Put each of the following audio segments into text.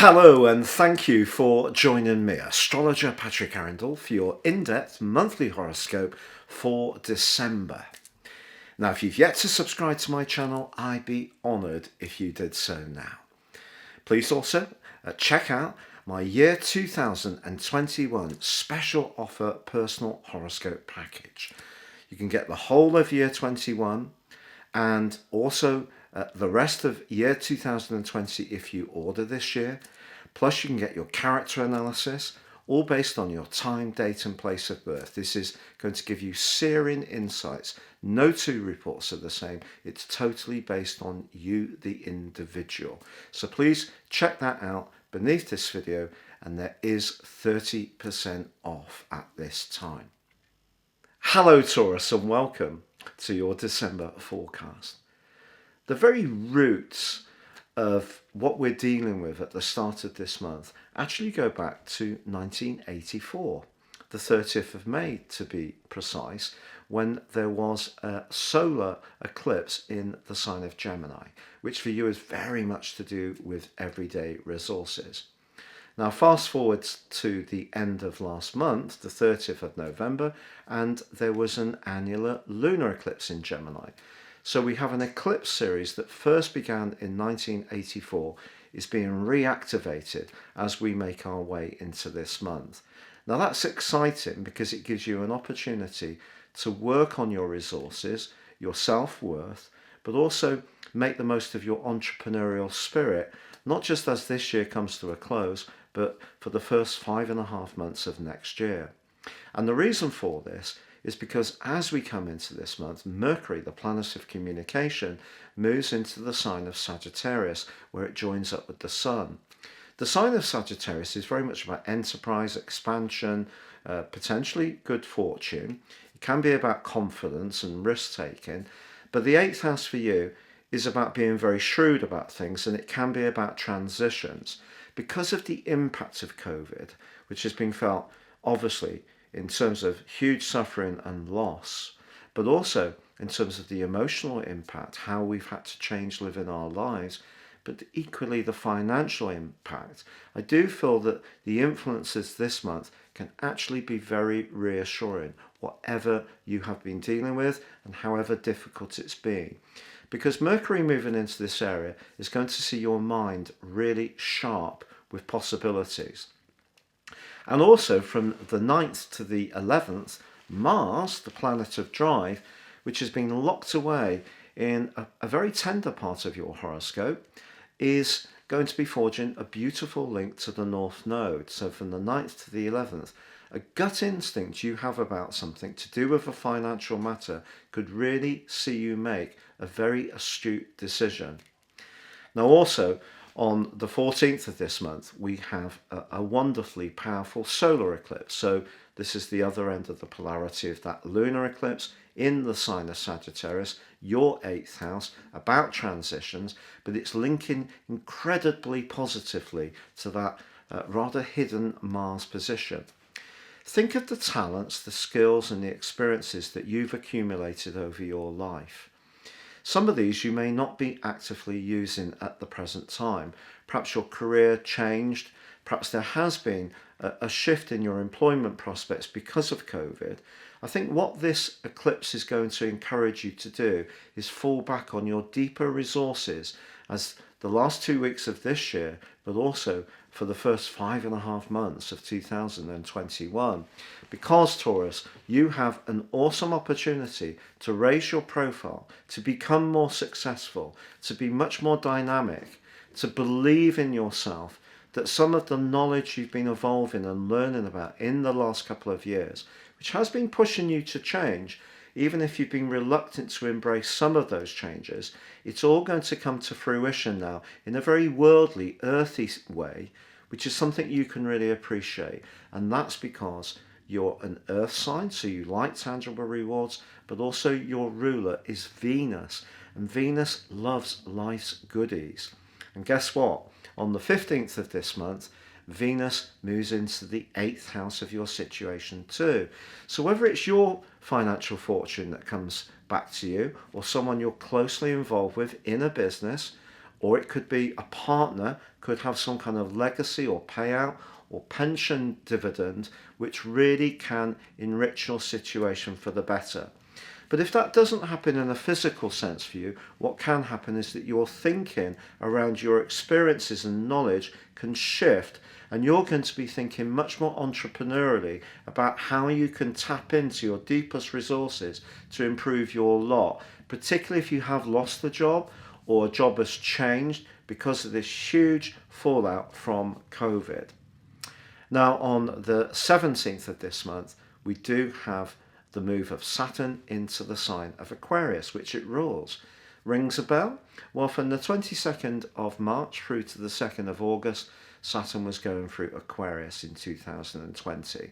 Hello and thank you for joining me, astrologer Patrick Arundell, for your in-depth monthly horoscope for December. Now, if you've yet to subscribe to my channel, I'd be honoured if you did so now. Please also check out my year 2021 special offer personal horoscope package. You can get the whole of year 21 and also the rest of year 2020 if you order this year. Plus you can get your character analysis, all based on your time, date and place of birth. This is going to give you searing insights. No two reports are the same. It's totally based on you, the individual. So please check that out beneath this video, and there is 30% off at this time. Hello Taurus, and welcome to your December forecast. The very roots of what we're dealing with at the start of this month actually go back to 1984, the 30th of May to be precise, when there was a solar eclipse in the sign of Gemini, which for you is very much to do with everyday resources. Now fast forward to the end of last month, the 30th of November, and there was an annular lunar eclipse in Gemini. So we have an eclipse series that first began in 1984 is being reactivated as we make our way into this month. Now that's exciting because it gives you an opportunity to work on your resources, your self-worth, but also make the most of your entrepreneurial spirit, not just as this year comes to a close, but for the first 5.5 months of next year. And the reason for this is because as we come into this month, Mercury, the planet of communication, moves into the sign of Sagittarius, where it joins up with the Sun. The sign of Sagittarius is very much about enterprise, expansion, potentially good fortune. It can be about confidence and risk-taking, but the 8th house for you is about being very shrewd about things, and it can be about transitions. Because of the impact of COVID, which has been felt, obviously, in terms of huge suffering and loss, but also in terms of the emotional impact, how we've had to change living our lives, but equally the financial impact. I do feel that the influences this month can actually be very reassuring, whatever you have been dealing with and however difficult it's been. Because Mercury moving into this area is going to see your mind really sharp with possibilities. And also from the 9th to the 11th, Mars, the planet of drive, which has been locked away in a very tender part of your horoscope, is going to be forging a beautiful link to the North Node. So from the 9th to the 11th, a gut instinct you have about something to do with a financial matter could really see you make a very astute decision. Now also, on the 14th of this month, we have a wonderfully powerful solar eclipse. So this is the other end of the polarity of that lunar eclipse in the sign of Sagittarius, your 8th house, about transitions, but it's linking incredibly positively to that rather hidden Mars position. Think of the talents, the skills and the experiences that you've accumulated over your life. Some of these you may not be actively using at the present time. Perhaps your career changed, perhaps there has been a shift in your employment prospects because of COVID. I think what this eclipse is going to encourage you to do is fall back on your deeper resources as the last 2 weeks of this year, but also for the first 5.5 months of 2021. Because Taurus, you have an awesome opportunity to raise your profile, to become more successful, to be much more dynamic, to believe in yourself, that some of the knowledge you've been evolving and learning about in the last couple of years, which has been pushing you to change, even if you've been reluctant to embrace some of those changes, it's all going to come to fruition now in a very worldly, earthy way, which is something you can really appreciate. And that's because you're an earth sign, so you like tangible rewards, but also your ruler is Venus, and Venus loves life's goodies. And guess what? On the 15th of this month, Venus moves into the 8th house of your situation too. So whether it's your financial fortune that comes back to you, or someone you're closely involved with in a business, or it could be a partner, could have some kind of legacy or payout or pension dividend, which really can enrich your situation for the better. But if that doesn't happen in a physical sense for you, what can happen is that your thinking around your experiences and knowledge can shift, and you're going to be thinking much more entrepreneurially about how you can tap into your deepest resources to improve your lot, particularly if you have lost a job or a job has changed because of this huge fallout from COVID. Now, on the 17th of this month, we do have the move of Saturn into the sign of Aquarius, which it rules. Rings a bell? Well, from the 22nd of March through to the 2nd of August, Saturn was going through Aquarius in 2020.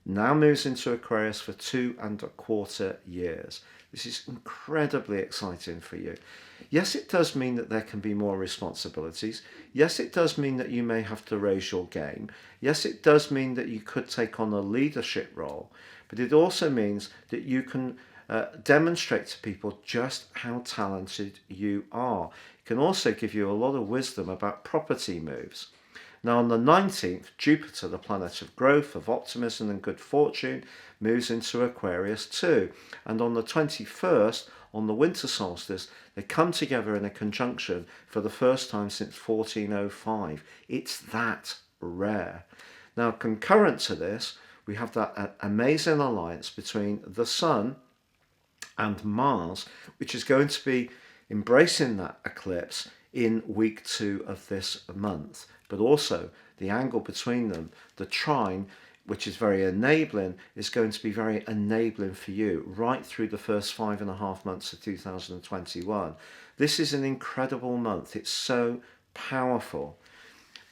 Now moves into Aquarius for 2.25 years. This is incredibly exciting for you. Yes, it does mean that there can be more responsibilities. Yes, it does mean that you may have to raise your game. Yes, it does mean that you could take on a leadership role. But it also means that you can demonstrate to people just how talented you are. It can also give you a lot of wisdom about property moves. Now, on the 19th, Jupiter, the planet of growth, of optimism and good fortune, moves into Aquarius too. And on the 21st, on the winter solstice, they come together in a conjunction for the first time since 1405. It's that rare. Now, concurrent to this, we have that amazing alliance between the Sun and Mars, which is going to be embracing that eclipse in week 2 of this month. But also the angle between them, the trine, which is very enabling, is going to be very enabling for you right through the first 5.5 months of 2021. This is an incredible month. It's so powerful.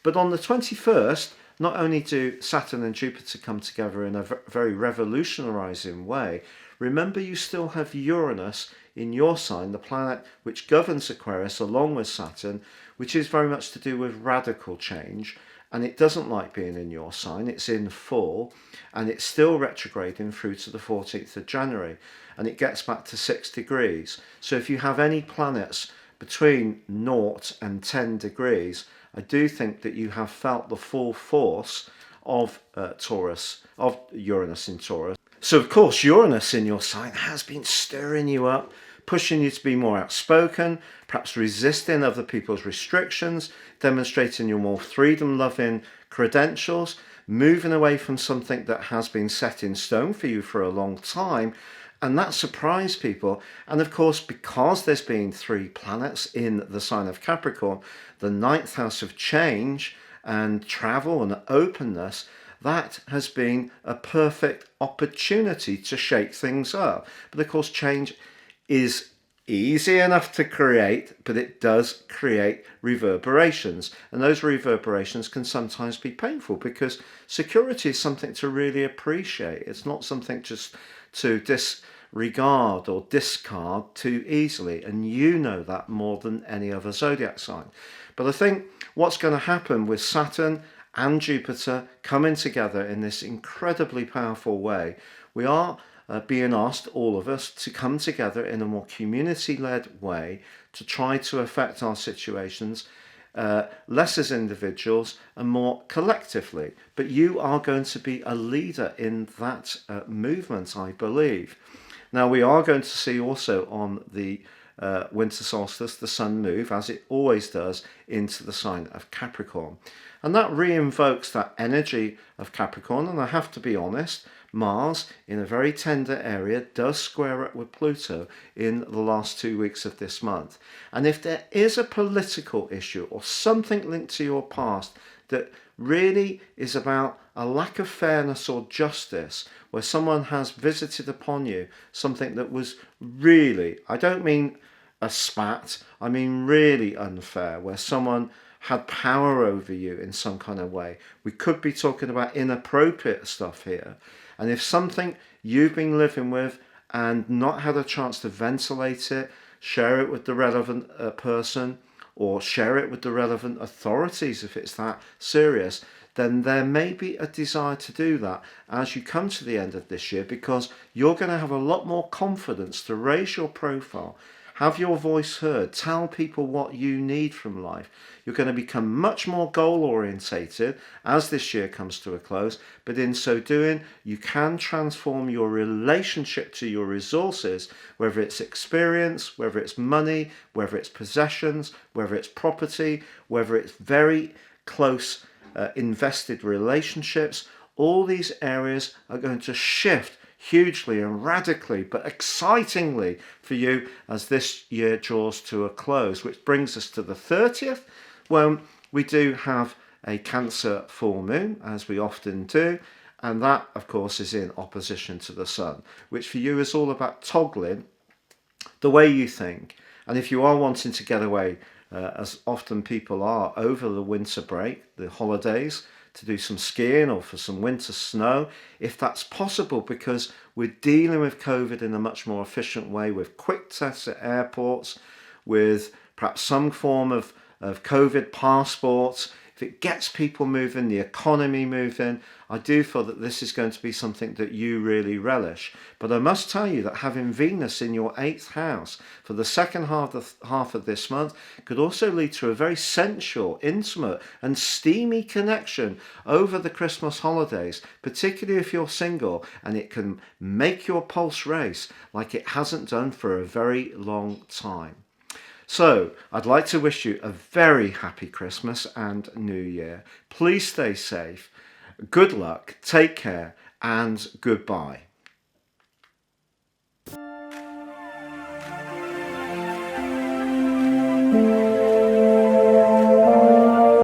But on the 21st, not only do Saturn and Jupiter come together in a very revolutionizing way, remember you still have Uranus in your sign, the planet which governs Aquarius along with Saturn, which is very much to do with radical change, and it doesn't like being in your sign. It's in full, and it's still retrograding through to the 14th of January, and it gets back to 6 degrees. So if you have any planets between 0 and 10 degrees, I do think that you have felt the full force of Taurus, of Uranus in Taurus. So of course, Uranus in your sign has been stirring you up, pushing you to be more outspoken, perhaps resisting other people's restrictions, demonstrating your more freedom-loving credentials, moving away from something that has been set in stone for you for a long time. And that surprised people. And of course, because there's been 3 planets in the sign of Capricorn, the 9th house of change and travel and openness, that has been a perfect opportunity to shake things up. But of course, change is easy enough to create, but it does create reverberations. And those reverberations can sometimes be painful because security is something to really appreciate. It's not something just to disregard or discard too easily. And you know that more than any other zodiac sign. But I think what's going to happen with Saturn and Jupiter coming together in this incredibly powerful way, we are being asked, all of us, to come together in a more community-led way to try to affect our situations less as individuals and more collectively. But you are going to be a leader in that movement, I believe. Now, we are going to see also on the winter solstice the sun move, as it always does, into the sign of Capricorn. And that re-invokes that energy of Capricorn. And I have to be honest, Mars, in a very tender area, does square up with Pluto in the last 2 weeks of this month. And if there is a political issue or something linked to your past that really is about a lack of fairness or justice, where someone has visited upon you something that was really, I don't mean a spat, I mean really unfair, where someone had power over you in some kind of way. We could be talking about inappropriate stuff here. And if something you've been living with and not had a chance to ventilate it, share it with the relevant person, or share it with the relevant authorities if it's that serious, then there may be a desire to do that as you come to the end of this year, because you're going to have a lot more confidence to raise your profile, Have your voice heard. Tell people what you need from life. You're going to become much more goal orientated as this year comes to a close, but in so doing, you can transform your relationship to your resources, whether it's experience, whether it's money, whether it's possessions, whether it's property, whether it's very close invested relationships. All these areas are going to shift hugely and radically, but excitingly for you as this year draws to a close, which brings us to the 30th, when we do have a Cancer full moon, as we often do, and that, of course, is in opposition to the sun, which for you is all about toggling the way you think. And if you are wanting to get away, as often people are, over the winter break, the holidays, to do some skiing or for some winter snow, if that's possible, because we're dealing with COVID in a much more efficient way, with quick tests at airports, with perhaps some form of COVID passports. If it gets people moving, the economy moving, I do feel that this is going to be something that you really relish. But I must tell you that having Venus in your 8th house for the second half of this month could also lead to a very sensual, intimate and steamy connection over the Christmas holidays, particularly if you're single, and it can make your pulse race like it hasn't done for a very long time. So, I'd like to wish you a very happy Christmas and New Year. Please stay safe. Good luck, take care, and goodbye.